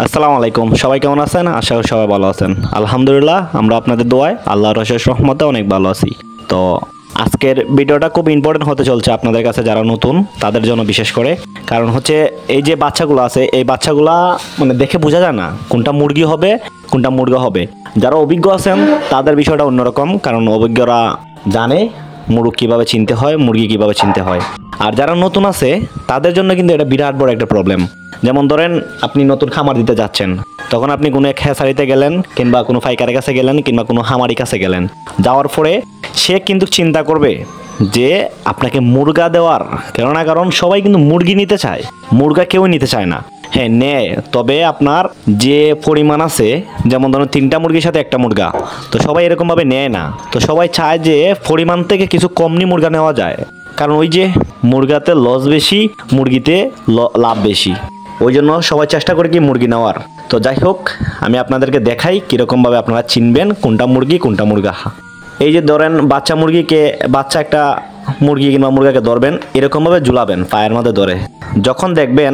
আসসালামু আলাইকুম। সবাই কেমন আছেন? আশা করি সবাই ভালো আছেন। আলহামদুলিল্লাহ, আমরা আপনাদের দোয়ায় আল্লাহর অশেষ রহমতে অনেক ভালো আছি। তো আজকের ভিডিওটা খুব ইম্পর্টেন্ট হতে চলছে আপনাদের কাছে, যারা নতুন তাদের জন্য বিশেষ করে। কারণ হচ্ছে এই যে বাচ্চাগুলো আছে, এই বাচ্চাগুলা মানে দেখে বোঝা যায় না কোনটা মুরগি হবে কোনটা মুরগা হবে। যারা অভিজ্ঞ আছেন তাদের বিষয়টা অন্যরকম, কারণ অভিজ্ঞরা জানে মুরগ কীভাবে চিনতে হয়, মুরগি কীভাবে চিনতে হয়। আর যারা নতুন আছে তাদের জন্য কিন্তু এটা বিরাট বড় একটা প্রবলেম। যেমন ধরেন, আপনি নতুন খামার দিতে যাচ্ছেন, তখন আপনি কোনো এক খেসারিতে গেলেন, কিংবা কোনো পাইকারের কাছে গেলেন, কিংবা কোনো খামারি কাছে গেলেন। যাওয়ার পরে সে কিন্তু চিন্তা করবে যে আপনাকে মুরগা দেওয়ার, কারণ সবাই কিন্তু মুরগি নিতে চায়, মুরগা কেউ নিতে চায় না। হ্যাঁ নেয়, তবে আপনার যে পরিমাণ আছে, যেমন ধরুন 3টা মুরগির সাথে একটা মুরগা, তো সবাই এরকমভাবে নেয় না। তো সবাই চায় যে পরিমাণ থেকে কিছু কম নিয়ে মুরগা নেওয়া যায়, কারণ ওই যে মুরগাতে লস বেশি, মুরগিতে লাভ বেশি। ওই জন্য সবাই চেষ্টা করে কি মুরগি নেওয়ার। তো যাই হোক, আমি আপনাদেরকে দেখাই কীরকমভাবে আপনারা চিনবেন কোনটা মুরগি কোনটা মুরগা। এই যে ধরেন, বাচ্চা একটা মুরগি কিংবা মুরগাকে ধরবেন, এরকমভাবে ঝুলাবেন পায়ের মধ্যে ধরে। যখন দেখবেন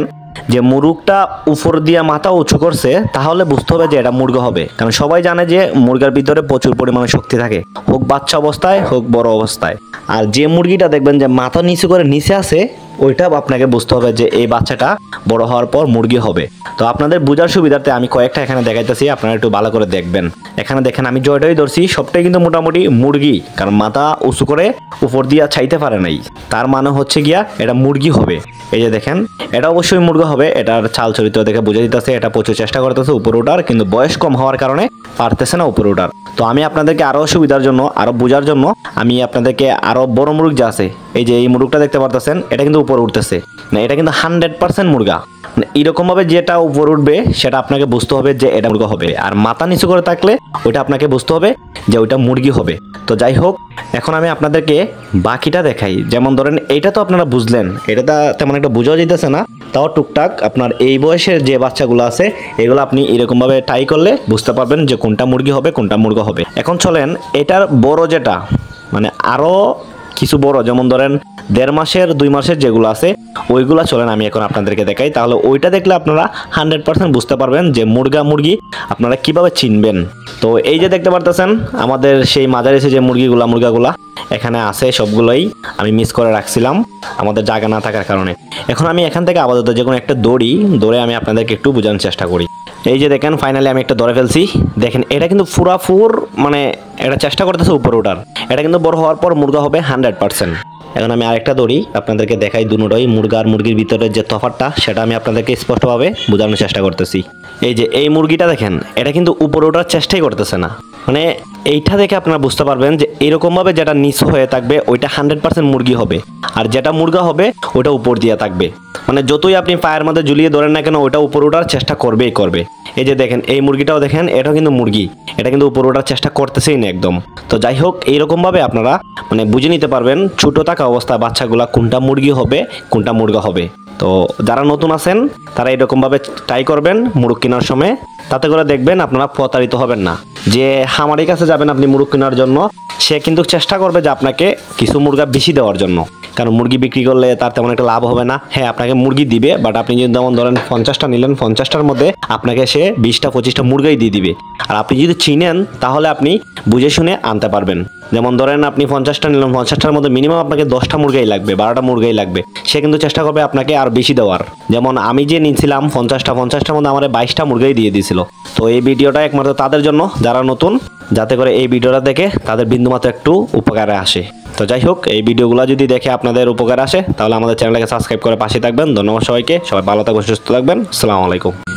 যে মুরগটা উপর দিয়ে মাথা উঁচু করছে, তাহলে বুঝতে হবে যে এটা মুরগা হবে। কারণ সবাই জানে যে মুরগার ভিতরে প্রচুর পরিমাণে শক্তি থাকে, হোক বাচ্চা অবস্থায় হোক বড় অবস্থায়। আর যে মুরগিটা দেখবেন যে মাথা নিচু করে নিচে আছে, ওইটা আপনাকে বুঝতে হবে যে এই বাচ্চাটা বড় হওয়ার পর মুরগি হবে। তো আপনাদের বোঝার সুবিধার্থে আমি কয়েকটা এখানে দেখাইতেছি, আপনারা একটু ভালো করে দেখবেন। এখানে দেখেন, আমি জয়টাই ধরছি, সবটাই কিন্তু মোটামুটি মুরগি, কারণ মাথা উঁচু করে উপর দিয়া চাইতে পারে নাই, তার মানে হচ্ছে গিয়া এটা মুরগি হবে। এই যে দেখেন, এটা অবশ্যই মুরগা হবে। এটার চাল চরিত্র দেখে বুঝে দিতেছে এটা প্রচুর চেষ্টা করতেছে উপরে ওঠার, কিন্তু বয়স কম হওয়ার কারণে পারতেছে না উপরে ওঠার। তো আমি আপনাদেরকে আরও সুবিধার জন্য, আরও বোঝার জন্য আমি আপনাদেরকে আরও বড় মুরগ যা আছে, এই যে এই মুরগটা দেখতে পারতেছেন, এটা কিন্তু উপরে উঠতেছে না, এটা কিন্তু 100% মুরগা। মানে এরকমভাবে যেটা উপর উঠবে সেটা আপনাকে বুঝতে হবে যে এটা মুরগা হবে, আর মাথা নিচু করে থাকলে ওইটা আপনাকে বুঝতে হবে যে ওইটা মুরগি হবে। তো যাই হোক, এখন আমি আপনাদেরকে বাকিটা দেখাই। যেমন ধরেন, এইটা তো আপনারা বুঝলেন, এটা তেমন একটা বোঝাও যেতেছে না, তাও টুকটাক আপনার এই বয়সের যে বাচ্চাগুলো আছে, এগুলো আপনি এরকমভাবে ট্রাই করলে বুঝতে পারবেন যে কোনটা মুরগি হবে কোনটা মুরগা হবে। এখন চলেন, এটার বড় যেটা, মানে আরও কিছু বড়, যেমন ধরেন 1.5 মাসের 2 মাসের যেগুলো আছে, ওইগুলা চলেন আমি এখন আপনাদেরকে দেখাই। তাহলে ওইটা দেখলে আপনারা 100% বুঝতে পারবেন যে মুরগা মুরগি আপনারা কিভাবে চিনবেন। তো এই যে দেখতে পারতেছেন, আমাদের সেই মাঝারি যে মুরগাগুলা এখানে আছে, সবগুলোই আমি মিস করে রাখছিলাম আমাদের জায়গা না থাকার কারণে। এখন আমি এখান থেকে আপাতত যে কোনো একটা দৌড়ে আমি আপনাদেরকে একটু বোঝানোর চেষ্টা করি। এই যে দেখেন, ফাইনালি আমি একটা ধরে ফেলছি। দেখেন, এটা কিন্তু পুরাপুর মানে এটা চেষ্টা করতেছে উপরে ওঠার। এটা কিন্তু বড় হওয়ার পর মুরগা হবে 100%। এখন আমি আরেকটা দড়ি আপনাদেরকে দেখাই, দুটোই মুরগা আর মুরগির ভিতরে যে তফাৎটা, সেটা আমি আপনাদেরকে স্পষ্টভাবে বোঝানোর চেষ্টা করতেছি। এই যে এই মুরগিটা দেখেন, এটা কিন্তু উপরে ওঠার চেষ্টাই করতেছে না। মানে এইটা দেখে আপনারা বুঝতে পারবেন যে এরকমভাবে যেটা নিচু হয়ে থাকবে ওইটা 100% মুরগি হবে, আর যেটা মুরগা হবে ওইটা উপর দিয়ে থাকবে। মানে যতই আপনি পায়ের মধ্যে ঝুলিয়ে ধরেন না কেন, ওইটা উপর ওঠার চেষ্টা করবেই করবে। এই যে দেখেন, এই মুরগিটাও দেখেন, এটাও কিন্তু মুরগি, এটা কিন্তু উপর ওঠার চেষ্টা করতেছেই না একদম। তো যাই হোক, এইরকমভাবে আপনারা মানে বুঝে নিতে পারবেন ছোটো থাকা অবস্থায় বাচ্চাগুলা কোনটা মুরগি হবে কোনটা মুরগা হবে। তো যারা নতুন আছেন তারা এরকমভাবে ট্রাই করবেন মুরগ কেনার সময়, তাতে করে দেখবেন আপনারা প্রতারিত হবেন না। যে খামারের কাছে যাবেন আপনি মুরগ কেনার জন্য, সে কিন্তু চেষ্টা করবে যে আপনাকে কিছু মুরগা বেশি দেওয়ার জন্য, কারণ মুরগি বিক্রি করলে তার তেমন একটা লাভ হবে না। হ্যাঁ, আপনাকে মুরগি দিবে, বাট আপনি যদি যেমন ধরেন 50টা নিলেন, 50টার মধ্যে আপনাকে সে 20টা 25টা মুরগাই দিয়ে দিবে। আর আপনি যদি চিনেন তাহলে আপনি বুঝে শুনে আনতে পারবেন। যেমন ধরেন, আপনি 50টা নিলেন, 50টার মধ্যে মিনিমাম আপনাকে 10টা মুরগাই লাগবে, 12টা মুরগাই লাগবে। সে কিন্তু চেষ্টা করবে আপনাকে আর বেশি দেওয়ার। যেমন আমি যে নিয়েছিলাম 50টার মধ্যে আমার 22টা মুরগাই দিয়ে দিয়েছিল। তো এই ভিডিওটা একমাত্র তাদের জন্য যারা নতুন, যাতে করে এই ভিডিওটা দেখে তাদের বিন্দুমাত্র একটু উপকারে আসে। তো যাই হোক, এই ভিডিওগুলো যদি দেখে আপনাদের উপকার আসে, তাহলে আমাদের চ্যানেলটাকে সাবস্ক্রাইব করে পাশে থাকবেন। ধন্যবাদ সবাইকে, সবাই ভালো থাকবেন, সুস্থ থাকবেন। আসসালামু আলাইকুম।